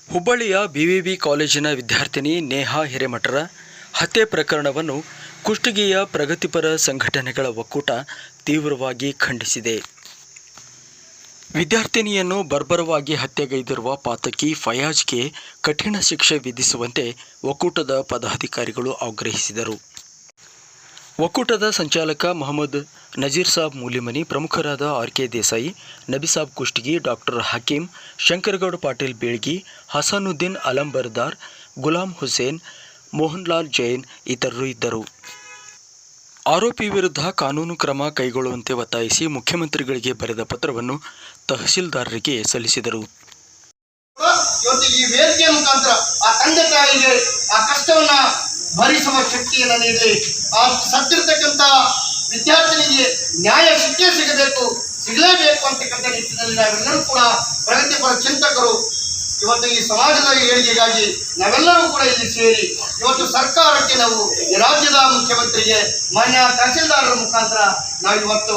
ಹುಬ್ಬಳ್ಳಿಯ ಬಿವಿವಿ ಕಾಲೇಜಿನ ವಿದ್ಯಾರ್ಥಿನಿ ನೇಹಾ ಹಿರೇಮಠರ ಹತ್ಯೆ ಪ್ರಕರಣವನ್ನು ಕುಷ್ಟಗಿಯ ಪ್ರಗತಿಪರ ಸಂಘಟನೆಗಳ ಒಕ್ಕೂಟ ತೀವ್ರವಾಗಿ ಖಂಡಿಸಿದೆ. ವಿದ್ಯಾರ್ಥಿನಿಯನ್ನು ಬರ್ಬರವಾಗಿ ಹತ್ಯೆಗೈದಿರುವ ಪಾತಕಿ ಫಯಾಜ್ಗೆ ಕಠಿಣ ಶಿಕ್ಷೆ ವಿಧಿಸುವಂತೆ ಒಕ್ಕೂಟದ ಪದಾಧಿಕಾರಿಗಳು ಆಗ್ರಹಿಸಿದರು. ಒಕ್ಕೂಟದ ಸಂಚಾಲಕ ಮೊಹಮ್ಮದ್ ನಜೀರ್ ಸಾಬ್ ಮೂಲಿಮನಿ, ಪ್ರಮುಖರಾದ ಆರ್.ಕೆ. ದೇಸಾಯಿ, ನಬಿಸಾಬ್ ಕುಷ್ಟಗಿ, ಡಾಕ್ಟರ್ ಹಕೀಂ, ಶಂಕರಗೌಡ ಪಾಟೀಲ್ ಬೀಳ್ಗಿ, ಹಸನುದ್ದೀನ್ ಅಲಂಬರ್ದಾರ್, ಗುಲಾಂ ಹುಸೇನ್, ಮೋಹನ್ಲಾಲ್ ಜೈನ್ ಇತರರು ಇದ್ದರು. ಆರೋಪಿ ವಿರುದ್ಧ ಕಾನೂನು ಕ್ರಮ ಕೈಗೊಳ್ಳುವಂತೆ ಒತ್ತಾಯಿಸಿ ಮುಖ್ಯಮಂತ್ರಿಗಳಿಗೆ ಬರೆದ ಪತ್ರವನ್ನು ತಹಸೀಲ್ದಾರರಿಗೆ ಸಲ್ಲಿಸಿದರು. ಇವತ್ತು ಈ ವೇದಿಕೆಯ ಮುಖಾಂತರ ಆ ತಂದೆ ತಾಯಿಗೆ ಆ ಕಷ್ಟವನ್ನ ಭರಿಸುವ ಶಕ್ತಿಯನ್ನು ನೀಡಿ ಆ ಸತ್ತಿರ್ತಕ್ಕಂಥ ವಿದ್ಯಾರ್ಥಿನಿಗೆ ನ್ಯಾಯ ಸಿಗಲೇಬೇಕು ಅಂತಕ್ಕಂಥ ನಿಟ್ಟಿನಲ್ಲಿ ನಾವೆಲ್ಲರೂ ಕೂಡ ಪ್ರಗತಿಪರ ಚಿಂತಕರು ಇವತ್ತು ಈ ಸಮಾಜದ ಏಳಿಗೆಗಾಗಿ ನಾವೆಲ್ಲರೂ ಕೂಡ ಇಲ್ಲಿ ಸೇರಿ ಇವತ್ತು ಸರ್ಕಾರಕ್ಕೆ ನಾವು ಈ ರಾಜ್ಯದ ಮುಖ್ಯಮಂತ್ರಿಗೆ ಮಾನ್ಯ ತಹಸೀಲ್ದಾರರ ಮುಖಾಂತರ ನಾವು ಇವತ್ತು